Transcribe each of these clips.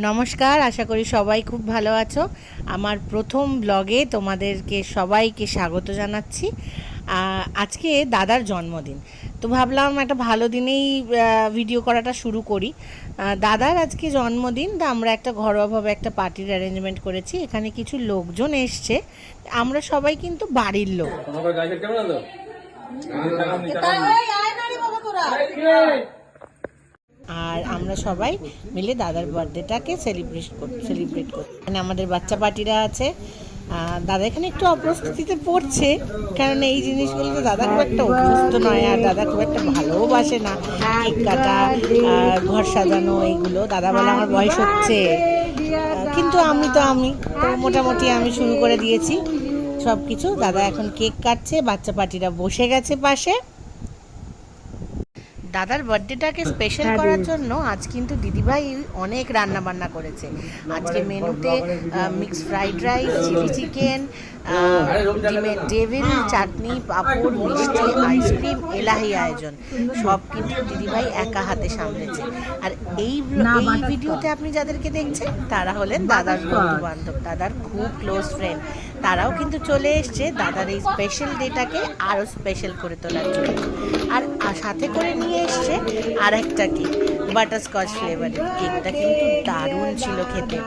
নমস্কার, আশা করি সবাই খুব ভালো আছো। আমার প্রথম ব্লগে তোমাদেরকে সবাইকে স্বাগত জানাচ্ছি। আজকে দাদার জন্মদিন, তো ভাবলাম একটা ভালো দিনেই ভিডিও করাটা শুরু করি। দাদার আজকে জন্মদিন, তা আমরা একটা ঘরোয়াভাবে একটা পার্টির অ্যারেঞ্জমেন্ট করেছি। এখানে কিছু লোকজন এসছে, আমরা সবাই কিন্তু বাড়ির লোক। আর আমরা সবাই মিলে দাদার বার্থডেটাকে সেলিব্রেট করি। এখানে আমাদের বাচ্চা পার্টিরা আছে। দাদা এখানে একটু অপ্রস্তুতিতে পড়ছে, কারণ এই জিনিসগুলোতে দাদা খুব একটা অভ্যস্ত নয়, আর দাদা খুব একটা ভালোবাসে না কেক কাটা, ঘর সাজানো এইগুলো। দাদা বলে আমার বয়স হচ্ছে, কিন্তু আমি তো মোটামুটি আমি শুরু করে দিয়েছি সব কিছু। দাদা এখন কেক কাটছে, বাচ্চা পার্টিরা বসে গেছে পাশে। দাদার বার্থডেটাকে স্পেশাল করার জন্য আজ কিন্তু দিদিভাই অনেক রান্না বান্না করেছে। আজকে মেনুতে mixed fried rice, chilli chicken, ডিমের ডেভিল, চাটনি, পাঁপড়, মিষ্টি, আইসক্রিম, এলাহি আয়োজন সব কিন্তু দিদিভাই একা হাতে সামলেছে। আর এই ভিডিওতে আপনি যাদেরকে দেখছেন তারা হলেন দাদার বন্ধু বান্ধব, দাদার খুব ক্লোজ ফ্রেন্ড। তারাও কিন্তু চলে এসছে দাদার এই স্পেশাল ডেটাকে আরও স্পেশাল করে তোলার জন্য। আর সাথে করে নিয়ে এসছে আর একটা কেক, বাটারস্কচ ফ্লেভারের। কেকটা কিন্তু দারুণ ছিল খেতে।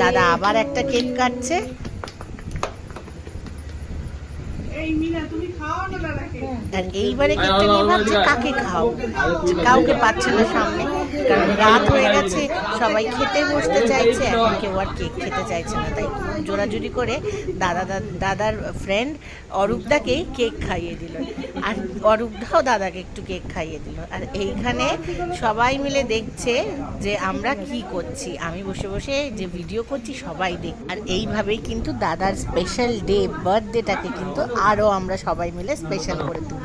দাদা আবার একটা কেক কাটছে। আর এইবারে কেকটা নিয়ে ভাবছে কাকে খাও, কাউকে পাচ্ছে না সামনে, কারণ রাত হয়ে গেছে, সবাই খেতে বসতে চাইছে, এখন কেউ আর কেক খেতে চাইছে না। তাই জোরাজুরি করে দাদার ফ্রেন্ড অরূপদাকেই কেক খাইয়ে দিল, আর অরূপদাও দাদাকে একটু কেক খাইয়ে দিল। আর এইখানে সবাই মিলে দেখছে যে আমরা কি করছি, আমি বসে বসে যে ভিডিও করছি সবাই দেখ। আর এইভাবেই কিন্তু দাদার স্পেশাল ডে, বার্থডেটাকে কিন্তু আরও আমরা সবাই মিলে স্পেশাল করে তুলি।